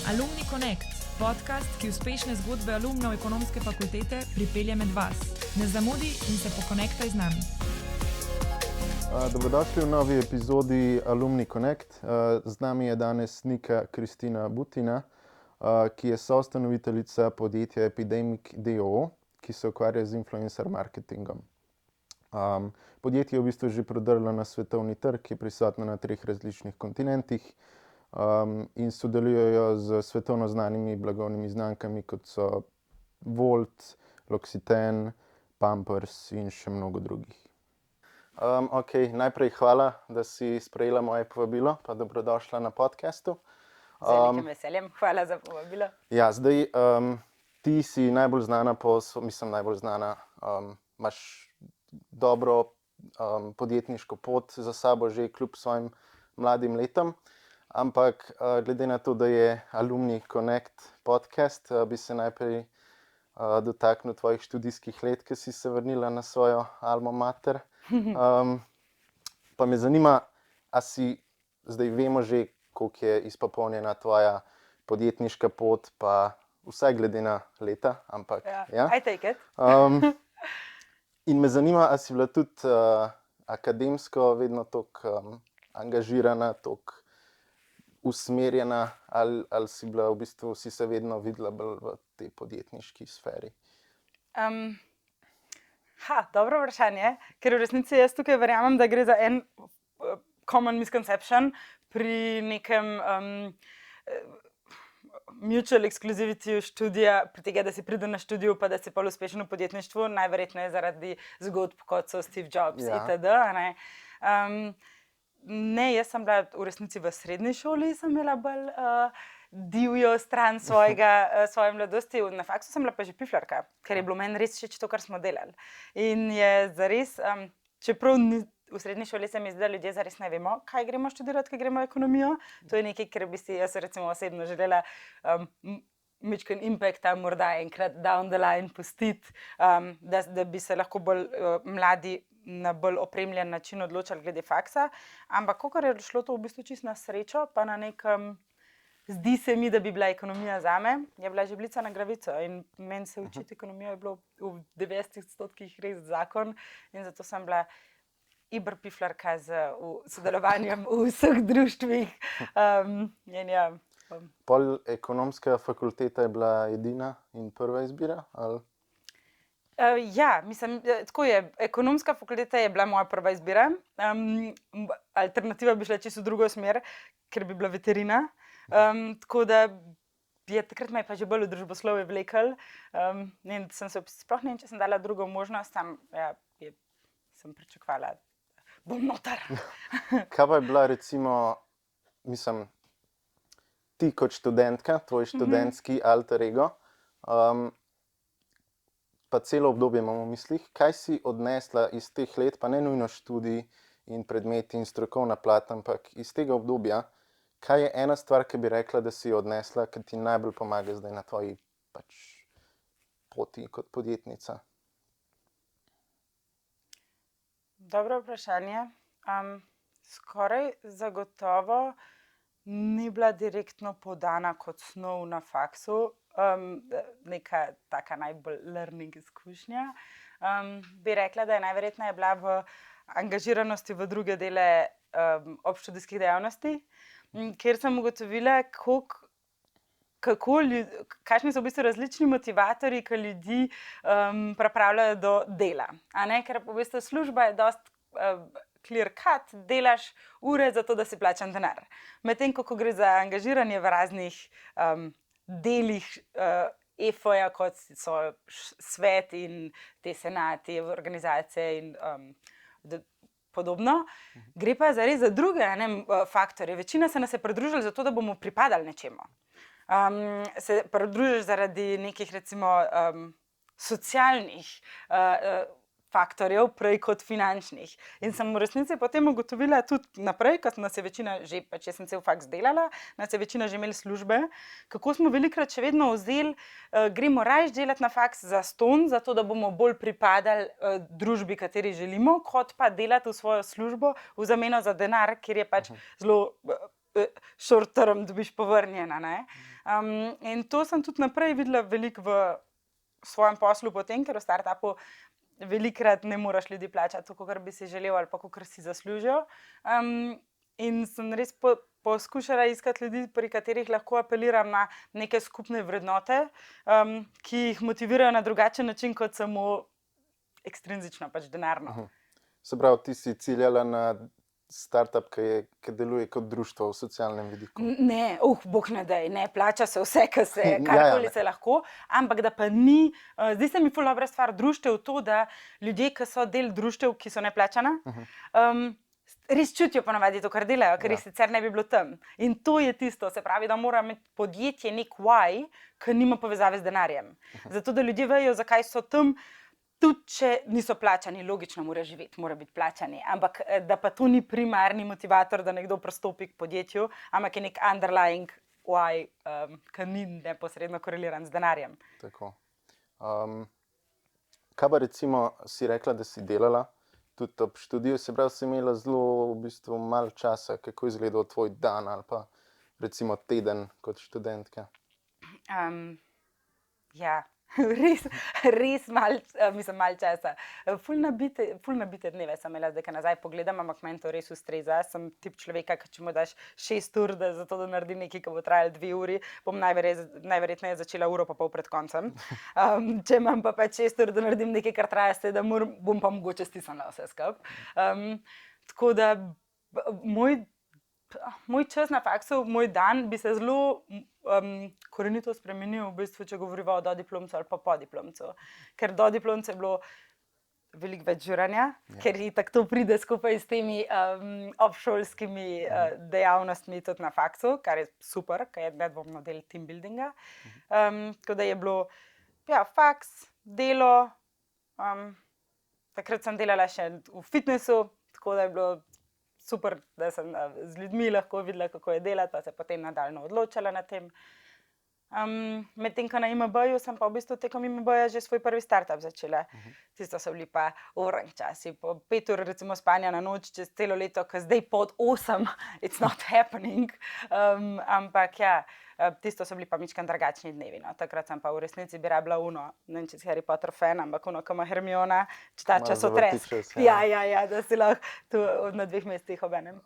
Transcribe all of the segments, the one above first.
Alumni Connect, podcast, ki uspešne zgodbe alumnov ekonomske fakultete pripelje med vas. Ne zamudi in se pokonektaj z nami. Dobrodošli v novi epizodi Alumni Connect. Z nami je danes Nika Kristina Butina, ki je soustanoviteljica podjetja Epidemic d.o.o., ki se ukvarja z influencer marketingom. Podjetje je v bistvu že prodrlo na svetovni trg, ki je prisotno na 3 različnih kontinentih in sodelujejo z svetovno znanimi blagovnimi znamkami, kot so Volt, L'Occitane, Pampers in še mnogo drugih. Najprej hvala, da si sprejela moje povabilo, pa dobrodošla na podcastu. Z velikim veseljem, hvala za povabilo. Ja, zdaj ti si najbolj znana imaš dobro podjetniško pot za sabo že kljub svojim mladim letom, ampak glede na to, da je Alumni Connect podcast, bi se najprej dotaknil tvojih študijskih let, ki si se vrnila na svojo alma mater. Pa me zanima, a si zdaj vemo že, koliko je izpopolnjena tvoja podjetniška pot, pa vsaj glede na leta, ampak ja. I take it. In me zanima, a si bila tudi akademsko vedno toliko angažirana, toliko usmerjena, ali si bila v bistvu, si se vedno videla bolj v tej podjetniški sferi? Dobro vprašanje, ker v resnici jaz tukaj verjamem, da gre za en common misconception pri nekem mutual exclusivity študija, pri tega, da si pride na študiju, pa da si pol uspešen v podjetništvu, najverjetneje zaradi zgodb, kot so Steve Jobs itd. Ne, jaz sem bila v resnici v srednji šoli, sem imela bolj divjo stran svoje mladosti. Na faksu sem bila pa že piflarka, ker je bilo meni res všeč to, kar smo delali. In je zares, čeprav v srednji šoli se mi zdi, da ljudje zares ne vemo, kaj gremo študirati, kaj gremo ekonomijo. To je nekaj, kar bi si jaz recimo osebno želela majčken impacta morda enkrat down the line pustiti, da bi se lahko bolj mladi na bolj opremljen način odločali glede faksa. Ampak kakor je šlo to v bistvu čisto na srečo, pa na nekem, zdi se mi, da bi bila ekonomija zame, je bila žebljica na glavico. In meni se učiti ekonomijo je bilo v 90% res zakon in zato sem bila iberpiflarka z sodelovanjem v vseh društvih. Pol ekonomska fakulteta je bila edina in prva izbira? Ali? Ja, mislim, tako je. Ekonomska fakulteta je bila moja prva izbira. Alternativa bi šla čisto v drugo smer, ker bi bila veterina. Tako da takrat me je pa že bolj v družboslovje vlekel. Sploh ne vem, če sem dala drugo možnost, sem pričakovala, bom noter. Kaj pa je bila recimo, ti kot študentka, tvoj študentski alter ego, pa celo obdobje imamo v mislih, kaj si odnesla iz teh let, pa ne nujno študij in predmeti in strokovna plat, ampak iz tega obdobja, kaj je ena stvar, ki bi rekla, da si odnesla, ki ti najbolj pomaga zdaj na tvoji poti kot podjetnica? Dobro vprašanje. Skoraj zagotovo ni bila direktno podana kot snov na faksu, neka taka najbolj learning izkušnja. Bi rekla, da je najverjetneje bila v angažiranosti v druge dele obštudijskih dejavnosti, kjer sem ugotovila, kakšni so v bistvu različni motivatorji, ki ljudi pripravljajo do dela. Ker v bistvu služba je dosti clear cut, delaš ure za to, da si plačan denar. Medtem ko gre za angažiranje v raznih delih EFO-ja, kot so svet in te senati, organizacije in podobno, gre pa zares za druge faktorje. Večina se nas je pridružila zato, da bomo pripadali nečemu. Se pridružiš zaradi nekih recimo socialnih faktorjev, prej kot finančnih. In sem v resnici potem ugotovila tudi naprej, kot nas je večina že, če sem cel faks delala, nas je večina že imeli službe, kako smo velikrat še vedno vzeli, gremo raje delati na faks za ston, zato da bomo bolj pripadali družbi, kateri želimo, kot pa delati v svojo službo v zameno za denar, kjer je zelo short term dobiš povrnjena. Ne? In to sem tudi naprej videla veliko v svojem poslu potem, ker v startupu velikrat ne moraš ljudi plačati tako, kot bi si želel ali pa kot si zaslužijo. In sem res poskušala iskati ljudi, pri katerih lahko apeliram na neke skupne vrednote, ki jih motivirajo na drugačen način kot samo ekstrinzično, pač denarno. Se pravi, ti si ciljala na startup, ki deluje kot društvo v socialnem vidiku. Ne, bog ne daj, ne, plača se vse, karkoli se lahko, ampak da pa ni, zdi se mi ful dobra stvar društev to, da ljudje, ki so del društev, ki so neplačana, res čutijo ponavadi to, kar delajo, ker jih sicer ne bi bilo tam. In to je tisto, se pravi, da mora imeti podjetje nek why, ki nima povezave z denarjem. Zato, da ljudje vejo, zakaj so tam, tudi če niso plačani, logično mora živeti, mora biti plačani, ampak da pa to ni primarni motivator, da nekdo pristopi k podjetju, ampak je nek underlying why, ki ni neposredno koreliran z denarjem. Tako. Kaj pa recimo si rekla, da si delala tudi ob študiju, se pravi, si imela zelo v bistvu malo časa, kako je izgledal tvoj dan ali pa recimo teden kot študentka? Ja. Res malo časa. Ful nabite dneve sem imela, zdaj, ko nazaj pogledam, ampak meni to res ustreza. Sem tip človeka, ki če mu daš 6 ur, zato da naredim nekaj, ki bo trajalo 2 uri, bom najverjetneje začela uro pa pol pred koncem. Če imam pa 6 ur, da naredim nekaj, kar traja 7 ur, bom pa mogoče stisnila vse skupaj. Tako da moj čas na faksu, moj dan bi se zelo korenito spremenil, v bistvu, če govoriva o dodiplomcu ali pa podiplomcu. Ker dodiplomcu je bilo veliko več žuranja, ker itak to pride skupaj s temi obšolskimi dejavnostmi tudi na faksu, kar je super, ker je nedvomno del team buildinga. Tako da je bilo faks, delo, takrat sem delala še v fitnessu, tako da je bilo super, da sem z ljudmi lahko videla, kako je delati, pa se potem nadaljno odločala na tem. Medtem, ko na IMB-ju sem pa v bistvu tekom IMB-ja že svoj prvi startup začela. Tisto so bili pa urni časi, po 5 ur recimo spanja na noč čez celo leto, ker zdaj pod 8, it's not happening. Ampak tisto so bili pa mičkan drugačni dnevi. No. Takrat sem pa v resnici bi rabila ne vem, če si Harry Potter fan, ampak ki ima Hermiona, ta časotres. Ja, da si lahko tu na 2 mestih obenem.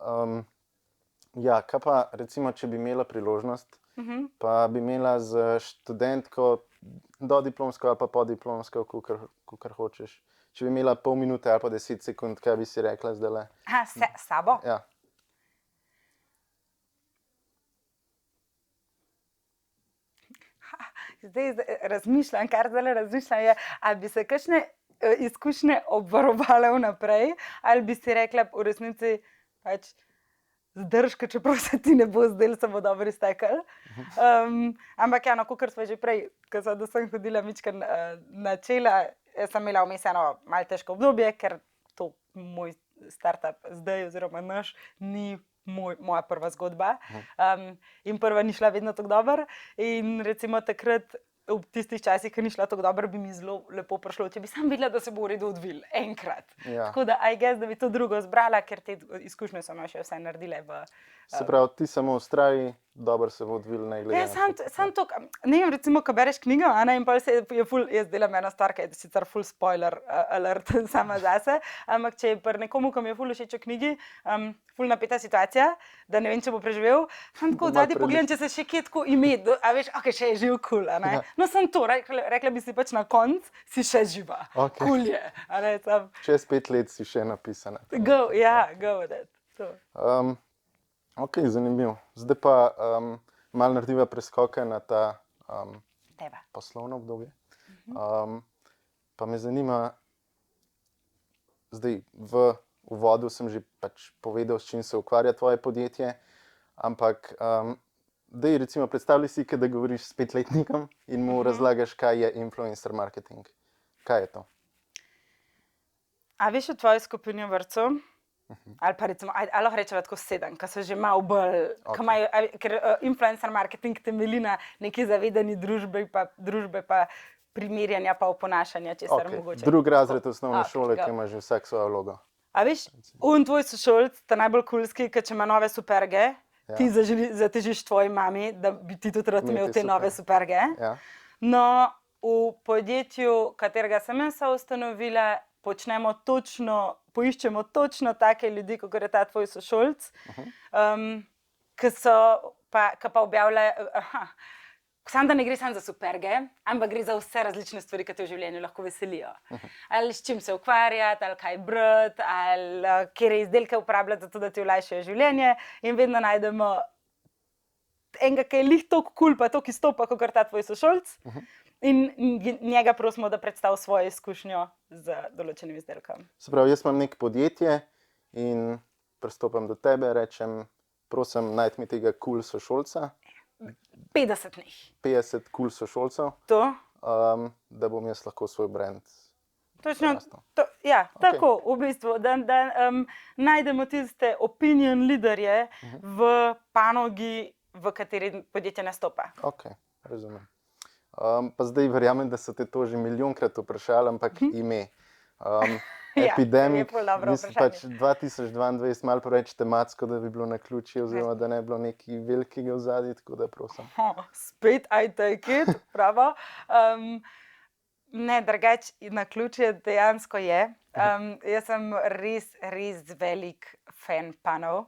Kaj pa recimo, če bi imela priložnost, pa bi imela z študentko dodiplomsko ali pa podiplomsko, kakor hočeš. Če bi imela pol minute ali pa 10 sekund, kaj bi si rekla zdajle? S sabo? Ja. Zdaj razmišljam, je, ali bi se kakšne izkušnje obvarovale vnaprej, ali bi si rekla v resnici pač zdržka, čeprav se ti ne bo zdelo, se bo dobro izteklo. Ampak kakor smo že prej, ko sem hodila mičkar načela, sem imela vmes eno malo težko obdobje, ker to moj startup zdaj oziroma naš ni moja prva zgodba. In prva ni šla vedno tako dobro. In recimo takrat, v tistih časih, ki ni šla tako dobro, bi mi zelo lepo prišlo, če bi sam videla, da se bo v redu odvil enkrat. Tako da, I guess, da bi to drugo zbrala, ker te izkušnje so me še vse naredile. Se pravi, ti samo ustraji, dobro se bo odvil, ne glede. Sam to, ne vem, recimo, ko bereš knjigo, in pa je ful, jaz delam eno stvar, ki je sicer ful spoiler alert sama zase, ampak če je pri nekomu, ko mi je ful všeč v knjigi, ful napeta situacija, da ne vem, če bo preživel, sam tako odzadaj pogledam, če se še kje tako ime, a veš, še je živ kul, No, sem to, rekla bi si pač na konc, si še živa, kul je, Čez 5 let si še napisana. Go with it. Ok, zanimivo. Zdaj pa malo narediva preskoke na ta poslovno obdobje. Pa me zanima, zdaj v uvodu sem že pač povedal, s čim se ukvarja tvoje podjetje, ampak daj recimo predstavljaj si, da govoriš s 5-letnikom in mu razlagaš, kaj je influencer marketing. Kaj je to? A veš v tvoji skupini vrtcev? Ali pa recimo, ali lahko rečeva tako 7, ki so že malo bolj, ker influencer marketing temelji na neki zavedani družbe pa primerjanja pa oponašanja, česar mogoče. Drugi razred osnovne šole, ki ima že vsak svojo vlogo. A veš, tvoj sošolc, ta najbolj kulski, ki če ima nove superge, ti zatežiš tvoji mami, da bi ti tudi rad imel te nove superge. Ja. No, v podjetju, katerega sem jaz ustanovila, poiščemo točno take ljudi, kot je ta tvoj sošolc, ki pa objavljajo, samo da ne gre samo za superge, ampak gre za vse različne stvari, ki te v življenju lahko veselijo. Ali s čim se ukvarjati, ali kaj brati, ali kere izdelke uporabljati, zato da ti olajšajo življenje, in vedno najdemo enega, ki je lih toliko kul, pa toliko izstopa, kot ta tvoj sošolc, in njega prosimo, da predstavi svojo izkušnjo z določenim izdelkom. Se pravi, jaz imam neko podjetje in pristopam do tebe, rečem, prosim, najdi mi tega kul sošolca. 50 njih. 50 kul sošolcev, To. Da bom jaz lahko svoj brand. Točno, tako, v bistvu, da najdemo tiste opinion leaderje v panogi, v kateri podjetje nastopa. Ok, razumem. Pa zdaj verjamem, da so te to že milijonkrat vprašali, ampak ime. Epidemik, mislim pač 2022 malo preveč tematsko, da bi bilo naključje, oziroma da ne bi bilo nekaj velikega v zadnji, tako da prosim. Spet I take it, pravo. Ne, drugače naključje dejansko je. Jaz sem res velik fan panov.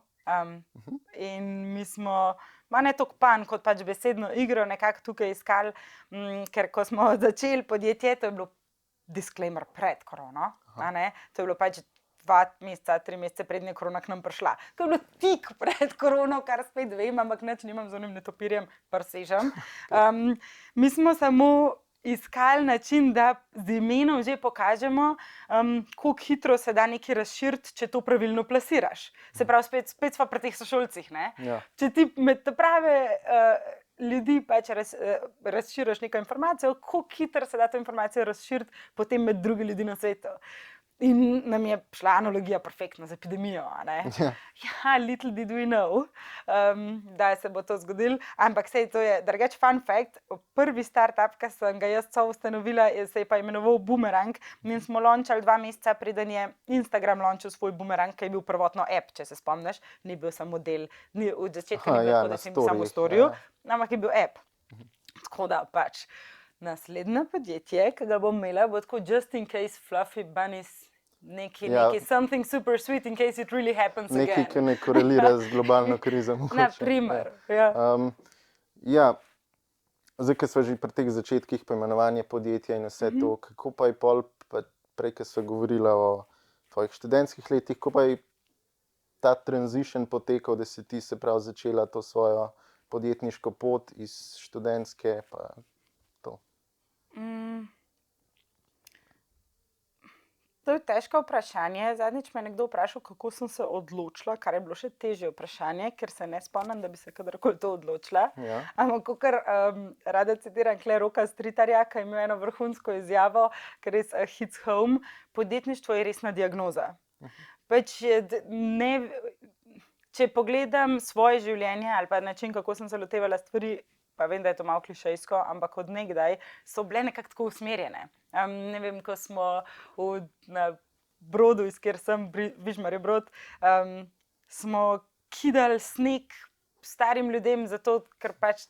In mi smo, ne toliko pan, kot pač besedno igro nekako tukaj iskali, ker ko smo začeli podjetje, to je bilo disclaimer pred korono, to je bilo pač 2 meseca, 3 mesece prednje korona k nam prišla. To je bilo tik pred korono, kar spet vem, ampak nič nimam z onim netopirjem, presežem. Mi smo samo iskali način, da z imenom že pokažemo, koliko hitro se da nekaj razširiti, če to pravilno plasiraš. Se pravi, spet smo pri teh sošolcih, ne? Ja. Če ti med prave ljudi pač razširiš neko informacijo, koliko hitro se da to informacijo razširiti potem med druge ljudi na svetu. In nam je šla analogija perfektno z epidemijo, ne? Ja, little did we know, da se bo to zgodilo, ampak sej to je drugač fun fact. Prvi startup, ki sem ga jaz ustanovila, se je pa imenoval Boomerang, in smo launchali 2 meseca, preden je Instagram launchal svoj Boomerang, ki je bil prvotno app, če se spomniš, ni bil samo model, v začetku ni bil tako, da si samo storil, ampak je bil app. Tako da pač naslednje podjetje, ki ga bom imela, bo tako just in case fluffy bunnies, neki something super sweet in case it really happens again. Nekaj, ki ne korelira z globalno krizo. Naprimer, ja. Zdaj, ko smo že pri teh začetkih poimenovanja podjetja in vse to, kako pa je prej, ko smo govorila o tvojih študentskih letih, kako pa je ta transition potekal, da si ti se prav začela to svojo podjetniško pot iz študentske pa to? To je težko vprašanje. Zadnjič me je nekdo vprašal, kako sem se odločila, kar je bilo še težje vprašanje, ker se ne spomnim, da bi se kadarkoli to odločila. Ja. Ampak kakor rada citiram Roka Stritarja, ki je imel eno vrhunsko izjavo, ker res hits home, podjetništvo je resna diagnoza. Pač če pogledam svoje življenje ali pa način, kako sem se lotevala stvari, pa vem, da je to malo klišejsko, ampak od nekdaj so bile nekako tako usmerjene. Ne vem, ko smo na Brodu, iz kjer sem, Vižmarje Brod, smo kidali sneg starim ljudem, zato ker pač,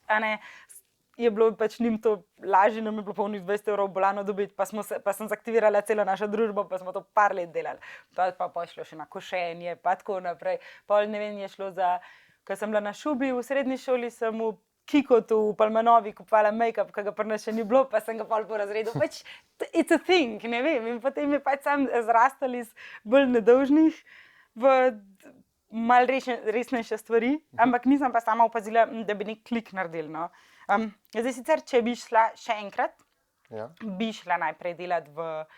je bilo pač njim to lažje, nam je bilo polnih 20 € bolano dobiti, pa sem zaktivirala celo našo družbo, pa smo to par let delali. Pa je šlo še na košenje, pa tako naprej. Pol ne vem, je šlo za, ko sem bila na šubi v srednji šoli, sem v Kikotu v Palmanovi kupovala make-up, ki ga pri nas še ni bilo, pa sem ga pol po razredu. Pač, it's a thing, ne vem. In potem je pač sam zrastali iz bolj nedolžnih v malo resnejše stvari, ampak nisem pa sama opazila, da bi nek klik naredili, no. Zdaj sicer, če bi šla še enkrat, bi šla najprej delati v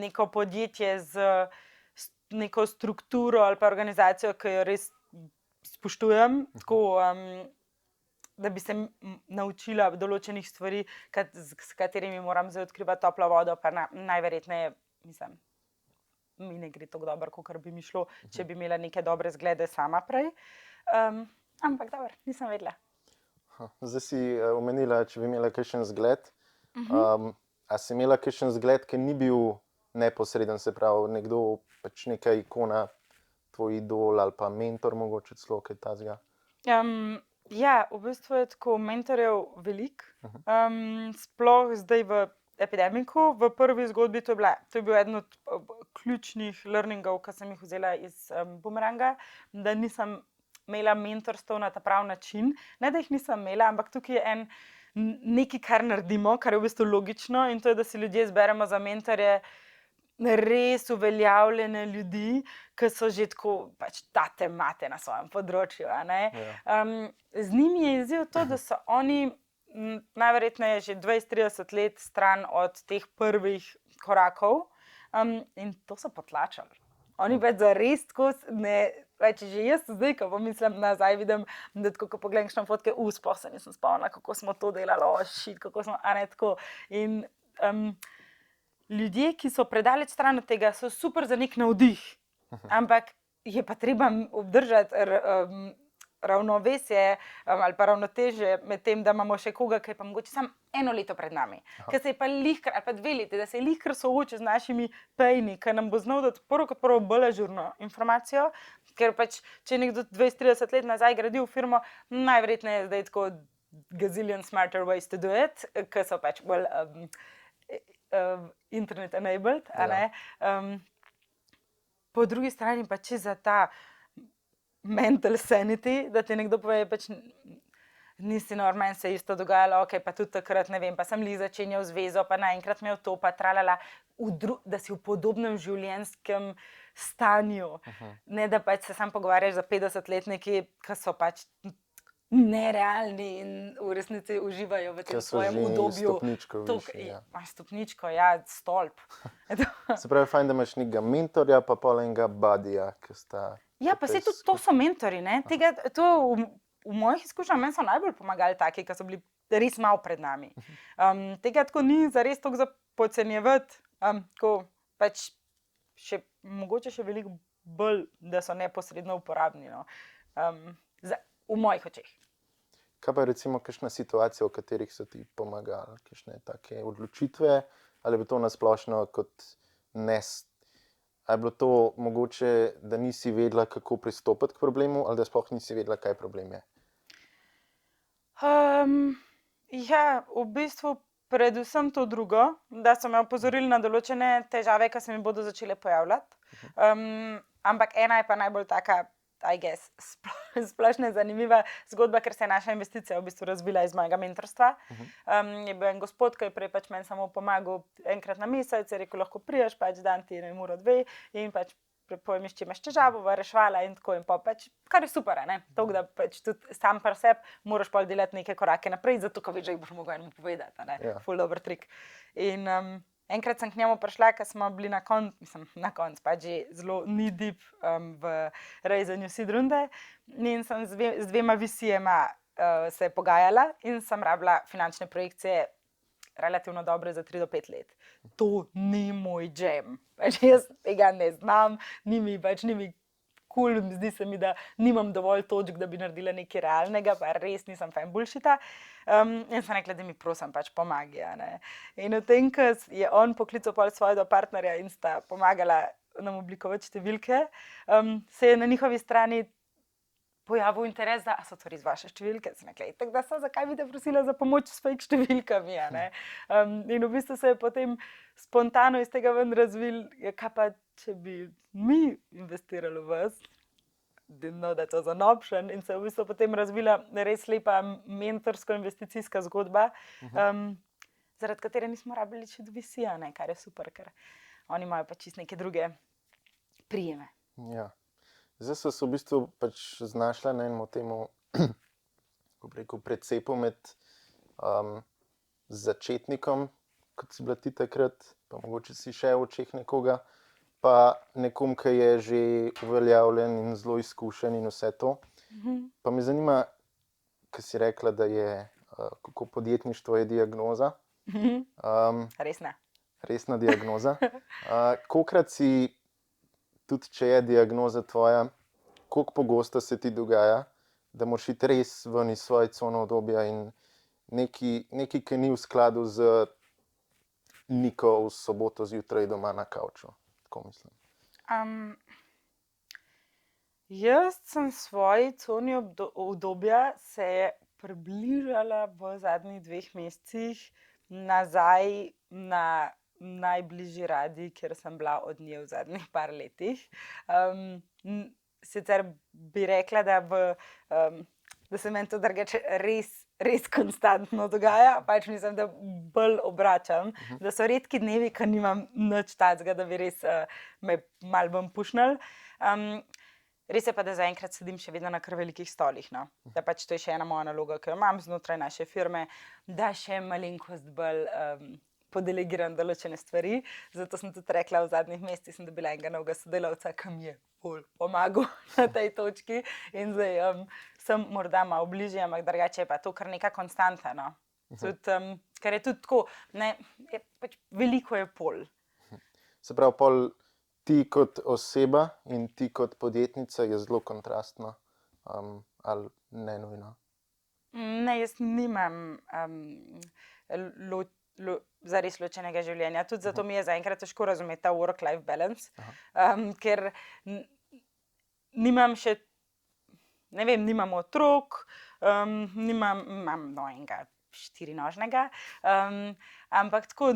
neko podjetje z neko strukturo ali pa organizacijo, ki jo res spoštujem, tako, da bi se naučila določenih stvari, s katerimi moram zdaj odkrivati toplo vodo, pa najverjetneje, mislim, mi ne gre tako dobro, kakor bi mi šlo, če bi imela neke dobre zglede sama prej. Ampak dobro, nisem vedela. Zdaj si omenila, če bi imela kakšen zgled. A si imela kakšen zgled, ki ni bil neposreden, se pravi, nekdo, pač neka ikona, tvoj idol ali pa mentor, mogoče celo kaj tazga? Ja, v bistvu je tako mentorjev veliko, sploh zdaj v epidemiku. V prvi zgodbi to je bil eden od ključnih learningov, ki sem jih vzela iz Bumeranga, da nisem imela mentorstv na ta prav način. Ne, da jih nisem imela, ampak tukaj je nekaj, kar naredimo, kar je v bistvu logično, in to je, da si ljudje izberemo za mentorje res uveljavljene ljudi, ki so že tako pač tate mate na svojem področju. Z njimi je izziv to, da so oni najverjetneje že 20-30 let stran od teh prvih korakov, in to so potlačali. Oni pač zares tako ne. Že jaz zdaj, ko pomislim nazaj, vidim, da tako, ko pogledam kakšne fotke, sploh se nisem spomnila, kako smo to delali, kako smo, tako. In ljudje, ki so predaleč stran od tega, so super za nek navdih, ampak je pa treba obdržati ravnovesje ali pa ravnotežje med tem, da imamo še koga, ki je pa mogoče samo 1 leto pred nami, ki se je pa lihkar, ali pa 2 leti, da se je lihkar soočil z našimi pejni, ki nam bo znal dati prvo kot prvo bolj ažurno informacijo, ker pač, če je nekdo 20-30 let nazaj gradil firmo, najverjetneje je zdaj tako gazillion smarter ways to do it, ki so pač bolj internet enabled, po drugi strani pa če za ta mental sanity, da ti nekdo pove, pač nisi nor, meni se je isto dogajalo, pa tudi takrat, ne vem, pa sem začenjal zvezo, pa naenkrat imel to, pa tralala, da si v podobnem življenjskem stanju, ne da pač se sam pogovarjaš za 50-letniki, ki so pač nerealni in v resnici uživajo v tem svojem udobju. Stopničko, stolp. Se pravi, fajn, da imaš nekega mentorja, pa pol enega buddyja, ki sta... Ja, pa saj tudi to so mentori, ne? V mojih izkušnjah meni so najbolj pomagali taki, ki so bili res malo pred nami. Tega tako ni zares toliko za podcenjevati, pač mogoče še veliko bolj, da so neposredno uporabni, v mojih očeh. Kaj pa recimo kakšna situacija, v katerih so ti pomagali, kakšne take odločitve, ali bi to nasplošno kot ali je bilo to mogoče, da nisi vedela, kako pristopiti k problemu, ali da sploh nisi vedela, kaj problem je? Ja, v bistvu predvsem to drugo, da so me opozorili na določene težave, ki se mi bodo začele pojavljati. Ampak ena je pa najbolj taka, I guess, splošna zanimiva zgodba, ker se je naša investicija v bistvu razvila iz mojega mentorstva. Je bil en gospod, ki je prej pač meni samo pomagal enkrat na mesec, je rekel, lahko priješ, pač dan ti 1 uro, 2 in pač povem, če imaš težavo, bo reševala in tako in pa pač, kar je super, ne? Tako da pač tudi sam pri sebi moraš pa delati neke korake naprej, zato ko veš, da jih boš mogel enemu povedati, ne? Ful dober trik. In enkrat sem k njemu prišla, ker smo bili na koncu, pač že zelo knee deep v rejzanju seed runde in sem z 2 visijema se pogajala in sem rabila finančne projekcije relativno dobre za 3 do 5 let. To ni moj jam. Pač jaz tega ne znam, ni mi cool, zdi se mi, da nimam dovolj točk, da bi naredila nekaj realnega, pa res nisem fan bullshita. In sem rekla, da mi prosim pač pomagi. In v tem, ko je on poklical pol svojega partnerja in sta pomagala nam oblikovati številke, se je na njihovi strani pojavil interes, da so to res vaše številke. Sem rekla, tako da so, zakaj bi te prosila za pomoč s fake številkami, in v bistvu se je potem spontano iz tega ven razvil, kaj pa, če bi mi investirali v vas, didn't know that was an option, in se je v bistvu potem razvila res lepa mentorsko-investicijska zgodba, zaradi katere nismo rabili še visija, kar je super, ker oni imajo pač čisto neke druge prijeme. Ja. Zdaj so se v bistvu pač znašla na enem temu, kako bi rekel, precepu med začetnikom, kot si bila ti takrat, pa mogoče si še v očeh nekoga, pa nekom, ki je že uveljavljen in zelo izkušen in vse to. Pa me zanima, ki si rekla, da je kako podjetništvo je diagnoza. Resna diagnoza. Kolikrat si, tudi če je diagnoza tvoja, koliko pogosto se ti dogaja, da moraš iti res ven iz svoje cone udobja in nekaj, ki ni v skladu z Niko v soboto zjutraj doma na kavču. Tako mislim. Jaz sem svoji coni obdobja se približala v zadnjih 2 mesecih nazaj na najbližji radij, kjer sem bila od nje v zadnjih par letih. Sicer bi rekla, da se meni to drugače res konstantno dogaja, pač mislim, da bolj obračam, da so redki dnevi, ko nimam nič takega, da bi res me malo bom pušnil. Res je pa, da zaenkrat sedim še vedno na kar velikih stolih. No? Da pač to je še ena moja naloga, ki jo imam znotraj naše firme, da še malenkost bolj podelegiram določene stvari. Zato sem tudi rekla, v zadnjih mesecih sem dobila enega novega sodelavca, ki mi je bolj pomagal na tej točki. In zdaj sem morda malo bližje, ampak drugače je pa to kar neka konstanta. No? Tudi, ker je tudi tako, pač veliko je pol. Se pravi, pol ti kot oseba in ti kot podjetnica je zelo kontrastno, ali ne nujno? Ne, jaz nimam zares ločenega življenja. Tudi zato mi je zaenkrat težko razumeti ta work-life balance, ker nimam še, ne vem, nimam otrok, imam enega 4-nožnega, ampak tako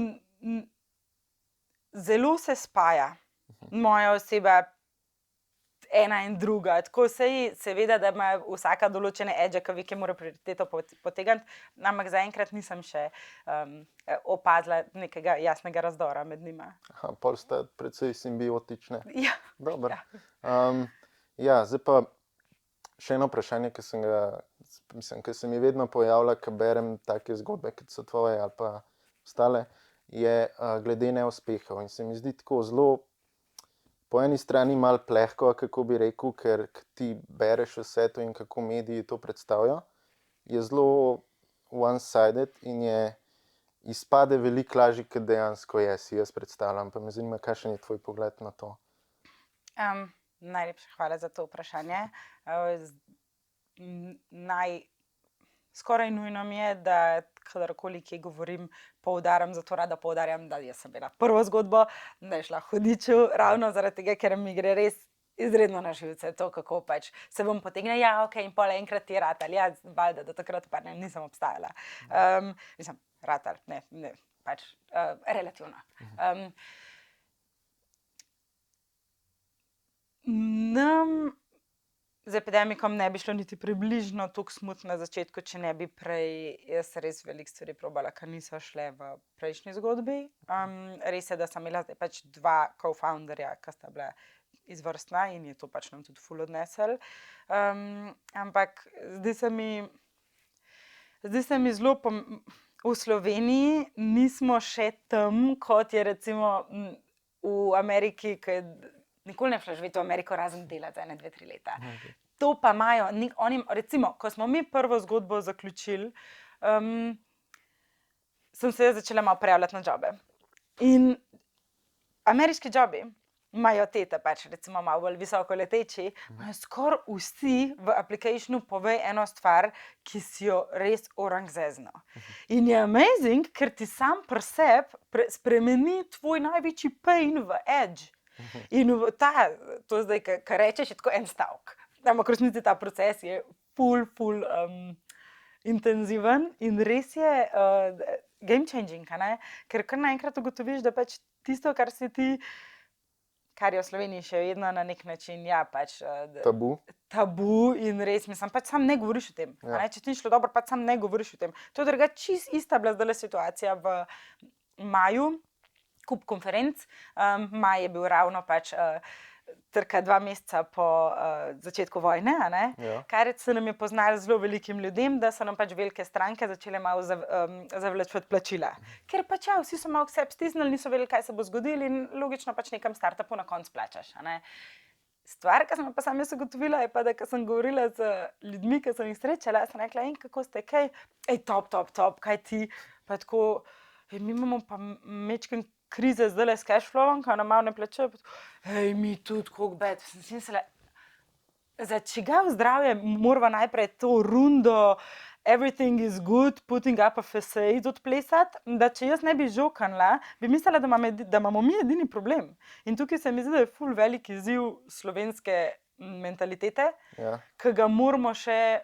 zelo se spaja moja oseba ena in druga. Tako seveda, da ima vsaka določene edge, ki ve, kje mora prioriteto potegniti, ampak zaenkrat nisem še opazila nekega jasnega razdora med njima. Pol sta precej simbiotične. Ja. Dobro. Zdaj pa še eno vprašanje, ki se mi vedno pojavlja, ko berem take zgodbe, kot so tvoje ali pa ostale, je glede neuspehov. In se mi zdi tako zelo po eni strani malo plehko, kako bi rekel, ker ti bereš vse to in kako mediji to predstavijo, je zelo one-sided in izpade veliko lažje, kot dejansko je, si jaz predstavljam. Pa me zanima, kakšen je tvoj pogled na to? Najlepša hvala za to vprašanje. Skoraj nujno mi je, da kadarkoli kje govorim, poudarjam, zato rada poudarjam, da jaz sem bila prvo zgodbo, da je šla hudiču, ravno zaradi tega, ker mi gre res izredno na živce to, kako pač se bom potegnila, in pol enkrat je ratal, valjda, do takrat pa nisem obstajala. Mislim, ratal, ne, pač relativno. Z epidemikom ne bi šlo niti približno tako smutno na začetku, če ne bi prej jaz res veliko stvari probala, ker niso šle v prejšnji zgodbi. Res je, da sem imela zdaj pač 2 co-founderja, ki sta bila izvrstna in je to pač nam tudi ful odnesel. Ampak zdi se mi zelo v Sloveniji nismo še tam, kot je recimo v Ameriki, ki nikoli ne šla živeti v Ameriko, razen delati za 1-2-3 leta. Okay. To pa imajo, recimo, ko smo mi prvo zgodbo zaključili, sem se začela malo prijavljati na jobe. In ameriški jobi imajo pač recimo malo bolj visoko leteči, imajo skoraj vsi v applicationu povej eno stvar, ki si jo res orangzezno. In je amazing, ker ti sam pri sebi spremeni tvoj največji pain v edge. In to zdaj, kar rečeš, je tako en stavek. Ampak resnici ta proces je ful intenziven in res je game changing, ne? Ker kar naenkrat ugotoviš, da pač tisto, kar si ti, kar je v Sloveniji še vedno na nek način, pač tabu in res, mislim, pač sam ne govoriš o tem. Ja. Če ti ni šlo dobro, pač sam ne govoriš o tem. To je drugače čisto ista bila zdaj situacija v maju, kup konferenc. Maj je bil ravno pač trka 2 meseca po začetku vojne, ja. Kar se nam je poznalo zelo velikim ljudem, da so nam pač velike stranke začele malo zavlačevati plačila. Ker pač vsi so malo k sebi stisnili, niso vedeli, kaj se bo zgodilo in logično pač nekam startupu na koncu plačaš. Stvar, ki sem pa sam jaz ugotovila, je pa, da ko sem govorila z ljudmi, ki sem jih srečala, sem rekla, kako ste, kaj? Top, kaj ti? Pa tako, mi imamo pa mečken krize zdaj s cashflowom, ko nam malo ne plačajo. Mi tudi, koliko bed. Sem si mislila, za čigav zdravje morava najprej to rundo everything is good, putting up a facade odplesati, da če jaz ne bi žokanila, bi mislila, da imamo mi edini problem. In tukaj se mi zdi, da je ful velik izziv slovenske mentalitete, Ja. ki ga moramo še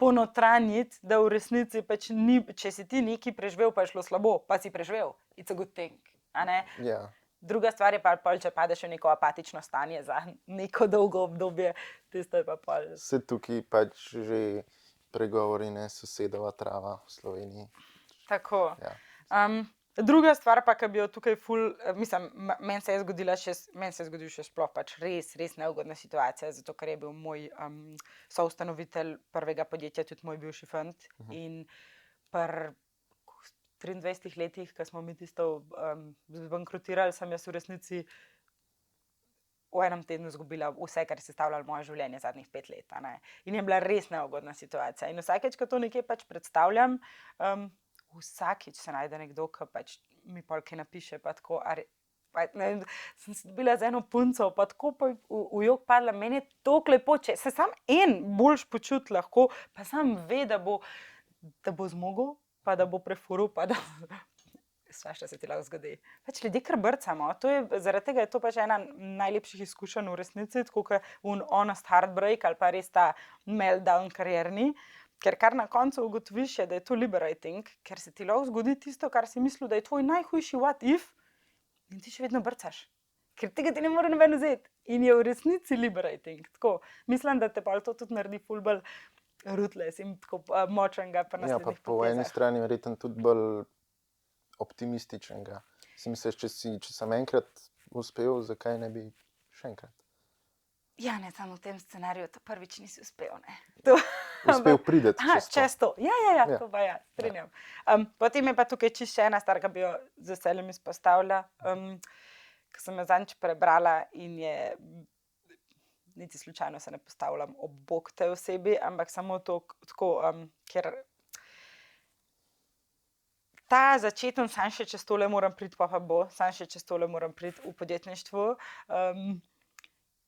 ponotranjiti, da v resnici pač ni, če si ti nekaj preživel, pa je šlo slabo, pa si preživel. It's a good thing. A ne? Ja. Druga stvar je pa, če padeš v neko apatično stanje za neko dolgo obdobje, tisto je pa pol. Se tukaj pač že pregovori, ne, sosedova trava v Sloveniji. Tako. Ja. Druga stvar pa, ki bi jo tukaj mislim, meni se je zgodil še sploh pač res neugodna situacija, zato ker je bil moj soustanovitelj prvega podjetja, tudi moj bivši fant. In pri 23 letih, ko smo mi tisto zbankrotirali, sem jaz v resnici v enem tednu izgubila vse, kar je sestavljalo moje življenje zadnjih 5 let. A ne? In je bila res neugodna situacija. In vsakeč, ko to nekje pač predstavljam, vsakeč se najde nekdo, ki pač mi polke napiše, pa tako, sem se dobila z eno punco, pa tako pa v jok padla, meni je toliko lepo, če se sam en boljš počuti lahko, pa sam ve, da bo zmogel, pa da bo prefuril, pa da svašta se ti lahko zgodi. Pač ljudje kar brcamo, zaradi tega je to pač ena najlepših izkušenj v resnici, tako kot honest heartbreak ali pa res ta meltdown karierni. Ker kar na koncu ugotoviš je, da je to liberating, ker se ti lahko zgodi tisto, kar si mislil, da je tvoj najhujši what if, in ti še vedno brcaš. Ker tega ti ne more noben vzeti. In je v resnici liberating. Tako, mislim, da te pa to tudi naredi ful bolj ruthless in tako močnega pa naslednjih potezah. Ja, pa po eni strani verjetno tudi bolj optimističnega. Si misliš, če sem enkrat uspel, zakaj ne bi še enkrat? Ja, ne, samo v tem scenariju to prvič nisi uspel, ne. Uspel prideti čez to. Ja, to pa ja, strinjam. Potem je pa tukaj čisto še ena stvar, ki bi jo z veseljem izpostavila, ki sem jo zadnjič prebrala in je, niti slučajno se ne postavljam ob bok tej osebi, ampak samo to tako, ker ta začeten, sam še čez tole moram priti, pa bo, sam še čez tole moram priti v podjetništvu,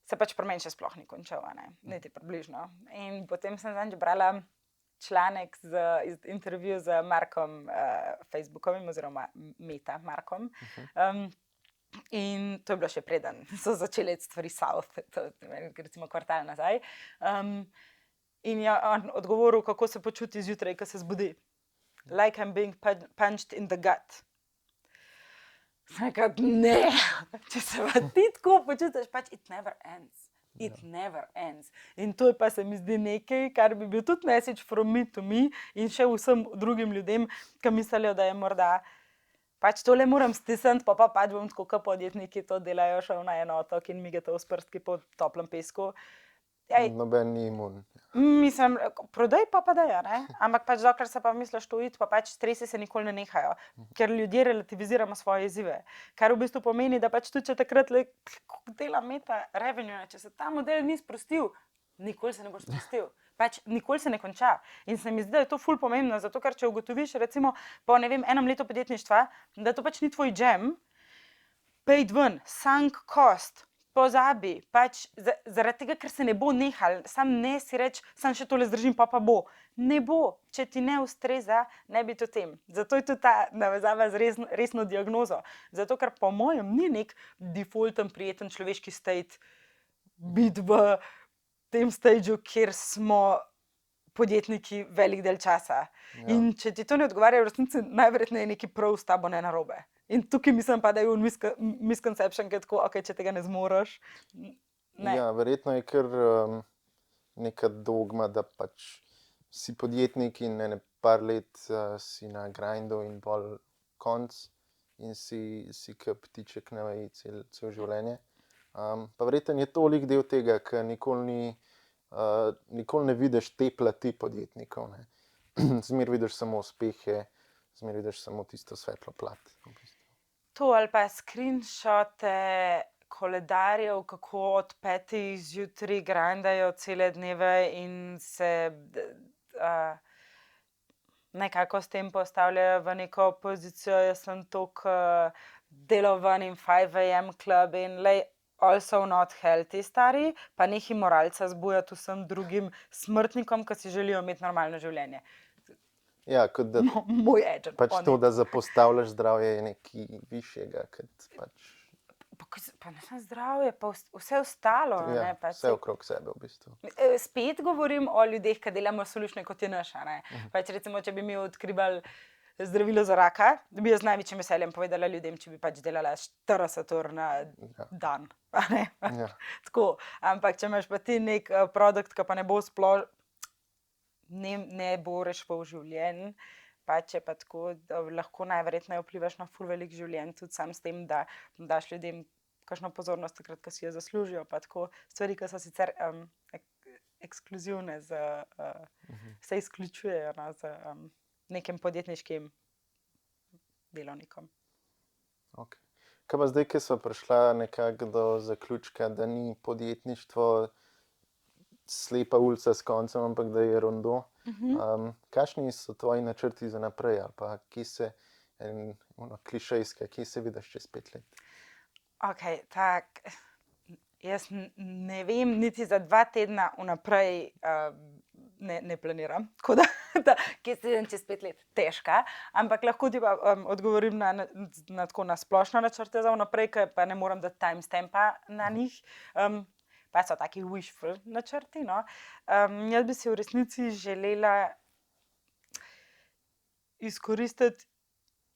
se pač pri meni še sploh ni končal, niti približno. In potem sem zadnjič brala članek iz intervju z Markom Facebookovim oziroma Meta Markom. In to je bilo še preden so začele stvari south, recimo kvartal nazaj. In je on odgovoril, kako se počuti zjutraj, ko se zbudi. Like I'm being punched in the gut. Sem rekla, ne, če se pa ti tako počutiš, pač it never ends. It never ends. In to je pa se mi zdi nekaj, kar bi bil tudi message from me to me in še vsem drugim ljudem, ki mislijo, da je morda pač tole moram stisniti, pa pač bom tako, kot podjetniki to delajo, šel na en otok in migate v sprstki po toplem pesku. Noben ni imun. Mislim, prodaj pa da je, ne? Ampak pač dokler se pa misliš to iti, pa pač stresi se nikoli ne nehajo, ker ljudje relativiziramo svoje izzive. Kar v bistvu pomeni, da pač tudi če takrat dela Meta revenue, če se ta model ni sprostil, nikoli se ne boš sprostil. Pač nikoli se ne konča. In se mi zdi, da je to ful pomembno, zato ker če ugotoviš recimo po, ne vem, enem letu podjetništva, da to pač ni tvoj jam, paid ven, sunk cost, pozabi, pač zaradi tega, ker se ne bo nehal, sam ne si reči, sam še tole zdržim, pa bo. Ne bo, če ti ne ustreza, ne biti v tem. Zato je tudi ta navezava z resno diagnozo. Zato, ker po mojem ni nek defaulten, prijeten človeški state biti v tem stageu, kjer smo podjetniki velik del časa. Ja. In če ti to ne odgovarja, v resnici najverjetneje nekaj prav s tabo ne narobe. In tukaj mislim pa, da je misconception, ki je tako, ok, če tega ne zmoreš. Ne. Ja, verjetno je kar neka dogma, da pač si podjetnik in ne par let si na grindu in pol konc in si kot ptiček na veji cel življenje. Pa verjetno je toliko del tega, ker nikoli ne vidiš te plati podjetnikov. Ne. Zmer vidiš samo uspehe, zmer vidiš samo tisto svetlo plat. V bistvu. To ali pa screenshote koledarjev, kako od 5 zjutraj grindajo cele dneve in se nekako s tem postavljajo v neko pozicijo, jaz sem toliko delovan in 5 AM club in also not healthy, stari, pa nekaj moralca zbujati vsem drugim smrtnikom, ki si želijo imeti normalno življenje. Ja, kot da moj agent. Pač to, da zapostavljaš zdravje, je nekaj višjega, kot pač. Pa ne samo zdravje, pa vse ostalo. Ja, Ne, pač vse okrog sebe v bistvu. Spet govorim o ljudeh, ki delamo solušne kot je naša. Pač recimo, če bi mi odkrivali zdravilo za raka, bi jaz z največjim veseljem povedala ljudem, če bi pač delala 40 ur na dan. Ja. Tako, ampak če imaš pa ti nek produkt, ki pa ne bo ne bo reševal življenj, pač je pa tako, da lahko najverjetneje vplivaš na ful velik življenj, tudi sam s tem, da daš ljudem kakšno pozornost takrat, ko si jo zaslužijo, pa tako stvari, ki so sicer ekskluzivne, se izključujejo z nekim podjetniškim delovnikom. Okay. Kaj pa zdaj, ki so prišla nekako do zaključka, da ni podjetništvo slepa ulica s koncem, ampak da je rondo. Kakšni so tvoji načrti za naprej, ali pa kje se, klišejske, kje se vidiš čez 5 let? Okay, jaz ne vem, niti za 2 tedna vnaprej ne planiram, tako da kje se vidim čez 5 let, težka, ampak lahko ti pa odgovorim na splošno načrte za vnaprej, ker pa ne moram dati timestampa na njih. Pa so taki wishful načrti. No. Jaz bi si v resnici želela izkoristiti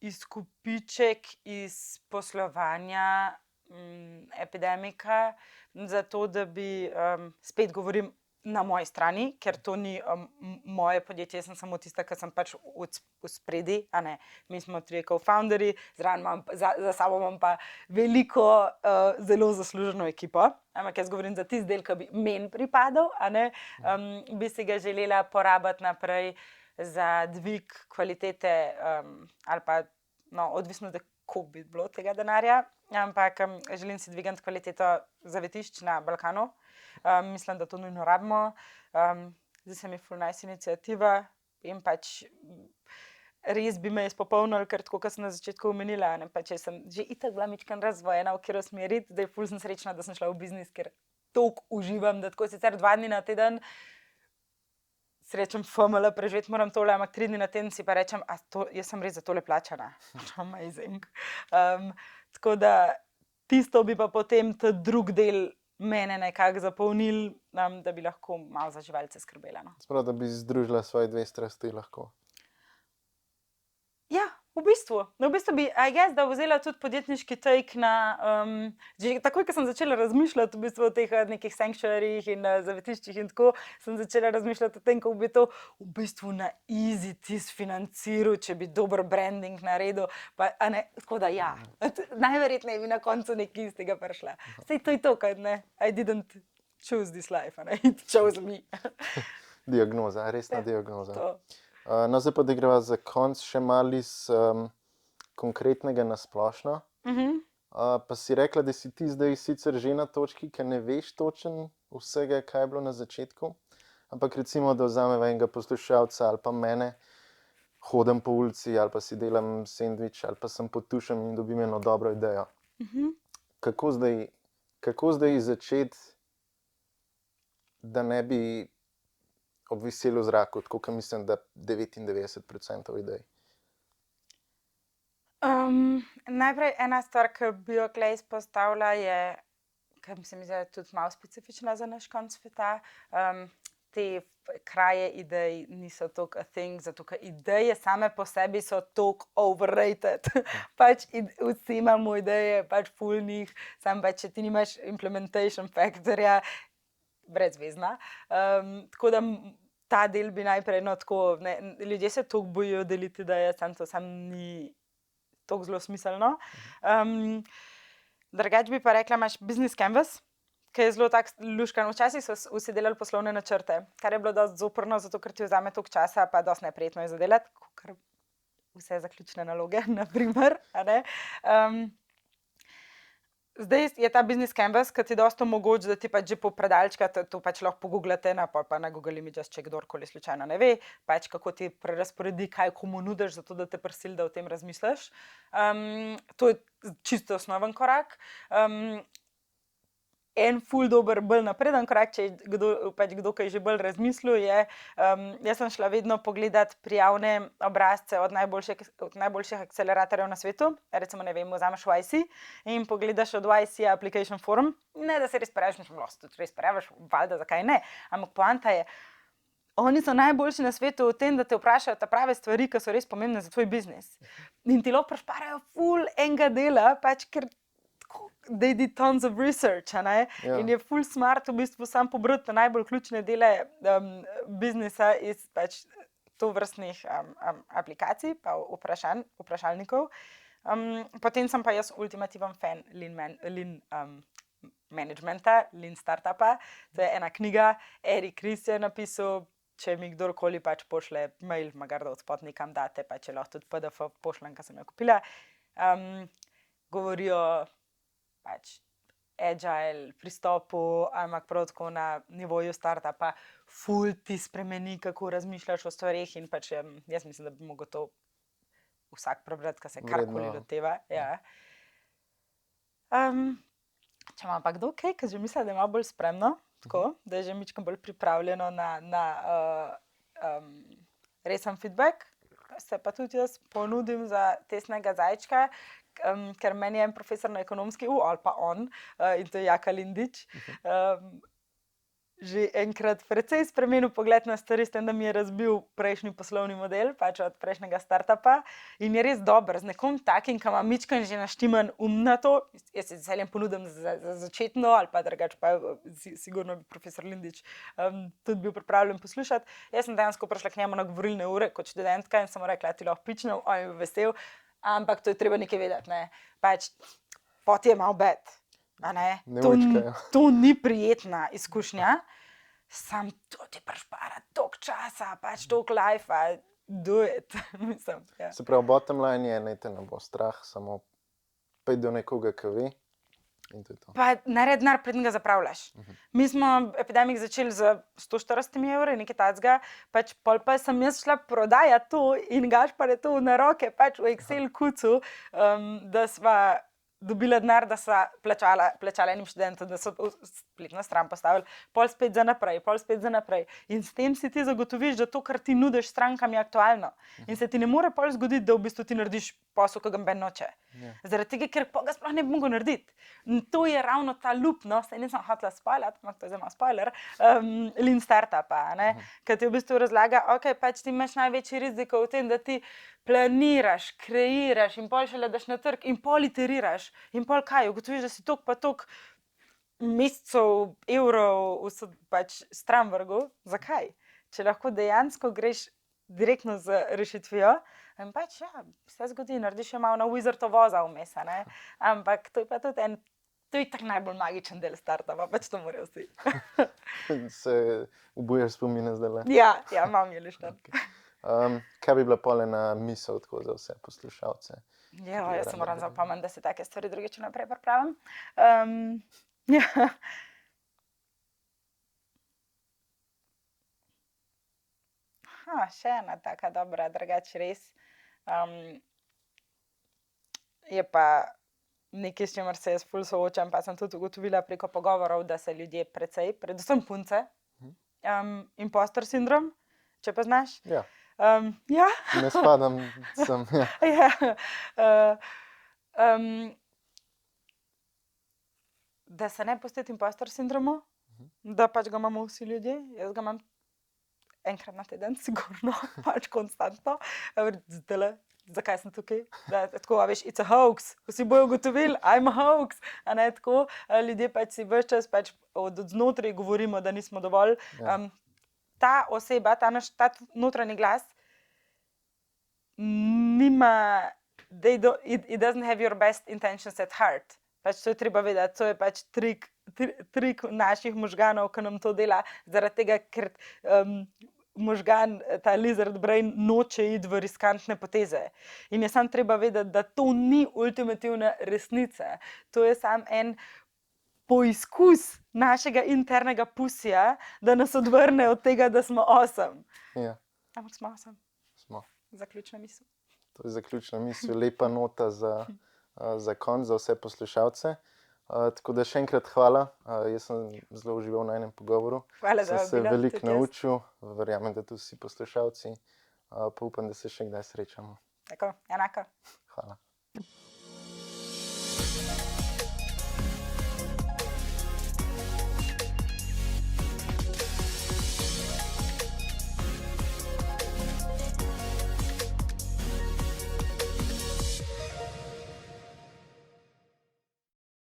izkupiček iz poslovanja epidemika, zato da bi, spet govorim na moji strani, ker to ni moje podjetje, jaz sem samo tista, ki sem pač v spredi, a ne, mi smo 3 co-founderji, za sabo imam pa veliko zelo zasluženo ekipo, ampak jaz govorim za tisti del, ki bi meni pripadal, a ne, bi si ga želela porabiti naprej za dvig kvalitete ali pa, no, odvisno, kako bi bilo tega denarja, ampak želim si dvigati kvaliteto zavetišč na Balkanu. Mislim, da to nujno rabimo. Zdi se mi ful nice iniciativa in pač res bi me izpopolnili, ker tako, kot sem na začetku omenila, ne, pač sem že itak bila mičken razvojena v katero smer iti, zdaj ful sem srečna, da sem šla v biznis, ker toliko uživam, da tako sicer 2 dni na teden srečam FML, preživeti moram tole, ampak 3 dni na teden si pa rečem, jaz sem res za tole plačana. Amazing. Tako da tisto bi pa potem ta drug del mene nekako zapolnil, da bi lahko malo za živalce skrbela. No. Sprav, da bi združila svoje 2 strasti lahko. Ja, v bistvu bi, I guess, da vzela tudi podjetniški take na, že takoj, ko sem začela razmišljati v bistvu o teh nekih sanctuaryjih in zavetiščih in tako, sem začela razmišljati o tem, kako bi to v bistvu na easy financiral, če bi dober branding naredil, pa, a ne, tako da ja, najverjetneje bi na koncu nekaj iz tega prišla. Sej to je to, kaj ne, I didn't choose this life, a ne, it chose me. Diagnoza, resna diagnoza. To. No, zdaj pa da greva za konc še malo iz konkretnega na splošno. Pa si rekla, da si ti zdaj sicer že na točki, ker ne veš točno vsega, kaj je bilo na začetku, ampak recimo, da vzameva enega poslušalca ali pa mene, hodim po ulici ali pa si delam sendvič ali pa sem pod tušem in dobim eno dobro idejo. Kako zdaj začeti, da ne bi obviseli v zraku, tako kot mislim, da 99% idej. Najprej ena stvar, ki bi jo tukaj izpostavila, je, ker se mi zdi, da je tudi malo specifična za naš konc sveta, te kraje idej niso toliko a thing, zato ker ideje same po sebi so toliko overrated. Pač vsi imamo ideje, pač ful njih, samo pač, če ti nimaš implementation factorja, brezvezna. Tako da ta del bi najprej, no tako, ne, ljudje se toliko bojijo deliti ideje, to sam ni toliko zelo smiselno. Drugače bi pa rekla, imaš business canvas, ki je zelo tak luškan. Včasih so vsi delali poslovne načrte, kar je bilo dosti zoprno, zato ker ti vzame toliko časa, pa dosti neprijetno je zadelati, kar vse zaključne naloge, na primer, a ne. Zdaj je ta business canvas, ki ti dosti omogoča, da ti pač že po predalčka to pač lahko pogooglate, pa na Google Images, če kdorkoli slučajno ne ve, pač kako ti prerazporedi, kaj komu nudiš, zato da te prisili, da o tem razmisliš. To je čisto osnoven korak. en ful dober, bolj napreden korak, če je kdo kaj že bolj razmislil, je, jaz sem šla vedno pogledat prijavne obrazce od najboljših akceleratorjev na svetu, recimo, ne vem, vzameš YC in pogledaš od YC Application Forum, ne da se res preveč, tudi res preveč, valjda, zakaj ne, ampak poanta je, oni so najboljši na svetu v tem, da te vprašajo ta prave stvari, ki so res pomembne za tvoj biznis. In ti lahko prišparajo ful enega dela, pač ker they did tons of research, In je full smart v bistvu sam pobrati najbolj ključne dele biznisa iz pač tovrstnih aplikacij, pa vprašalnikov. Potem sem pa jaz ultimativen fan lean managementa, lean startupa. To je ena knjiga, Eric Ries je napisal, če mi kdorkoli pač pošle mail, magar da odspod nekam date, pa če lahko tudi PDF pošljem, kar sem jo kupila. Govorijo pač agile pristopu, ampak prav tako na nivoju startupa ful ti spremeni, kako razmišljaš o stvareh in pač jaz mislim, da bi mogel to vsak prebrati, ko se karkoli loteva. Ja. Če ima pa kdo kaj, ki že misli, da ima bolj spremno, tako, da je že mičkam bolj pripravljeno na resen feedback, se pa tudi jaz ponudim za testnega zajčka, ker meni je en profesor na ekonomski, ali pa on, in to je Jaka Lindič, že enkrat precej spremenil pogled na stvari, s tem, da mi je razbil prejšnji poslovni model, pač od prejšnjega startupa, in je res dober, z nekom takim, ki ima mičkan že naštiman na to, jaz se z veseljem ponudim za začetno, ali pa drugače pa sigurno bi profesor Lindič tudi bil pripravljen poslušati. Jaz sem dejansko prišla k njemu na govorilne ure kot študentka in sem mu rekla, ti lahko pičnem, on je vesel, ampak to je treba nekaj vedeti, ne. Pač, pot je malo bed, to ni prijetna izkušnja, sam to ti prišpara toliko časa, pač toliko life, do it, mislim. Ja. Se pravi, bottom line je, ne te ne bo strah, samo pej do nekoga, ki ve, in to je to. Pa naredi denar, preden ga zapravljaš. Mi smo epidemik začeli z 140 evri, nekaj tacga, pač pol pa sem jaz šla prodajati to in Gašpar je to na roke, pač v Excel kucu, da sva dobila denar, da sva plačala enim študentom, da so spletno stran postavili, pol spet za naprej. In s tem si ti zagotoviš, da to, kar ti nudiš strankam, je aktualno. In se ti ne more pol zgoditi, da v bistvu ti narediš posel, ki ga noben noče. Zaradi tega, ker ga sploh ne bi mogel narediti. In to je ravno ta loop, no, saj nisem hotela spoilati, ampak to je zelo spoiler, lean startupa, ker ti v bistvu razlaga, ok, pač ti imaš največji riziko v tem, da ti planiraš, kreiraš in pol šele daš na trg in pol iteriraš. In pol kaj, ugotoviš, da si toliko pa toliko mesecev, evrov pač stran vrgel. Zakaj? Če lahko dejansko greš direktno z rešitvijo, in pač se zgodi, narediš še malo na Wizard of Oza vmes, ampak to je pa tudi to je tak najbolj magičen del startupa, pač to morajo vsi. Se obujaš spomine zdajle? Ja, imam je lištan. Kaj bi bila pol ena misel tako za vse poslušalce? Jaz se moram zapomniti, da se take stvari drugič naprej pripravim. Še ena taka dobra, drugače res. Je pa nekaj, s čimer se jaz ful soočam, pa sem tudi ugotovila preko pogovorov, da se ljudje precej, predvsem punce, impostor sindrom, če pa znaš. Ja. Ja. Ne spadam, sem, ja. Da se ne pustiti impostor sindromu, da pač ga imamo vsi ljudje, jaz ga imam enkrat na teden, sigurno, pač konstantno. Zdajle, zakaj sem tukaj? Da, tako, veš, it's a hoax, vsi bojo ugotovili, I'm a hoax, tako, ljudje pač si ves čas pač od znotraj govorimo, da nismo dovolj. Ta oseba, ta notranji glas, nima, it doesn't have your best intentions at heart. Pač to je treba vedeti, to je pač trik naših možganov, ki nam to dela, zaradi tega, ker možgan, ta lizard brain, noče iti v riskantne poteze. In je samo treba vedeti, da to ni ultimativna resnica. To je samo en poizkus našega internega pusija, da nas odvrne od tega, da smo awesome. Ja. Ampak smo awesome. Smo. Zaključna misel. To je zaključna misel, lepa nota za konc, za vse poslušalce. Tako da še enkrat hvala. Jaz sem zelo užival na enem pogovoru. Hvala za Sem se vabilo, veliko tudi jaz. naučil, verjamem, da tudi vsi poslušalci. Pa upam, da se še kdaj srečamo. Tako, enako. Hvala.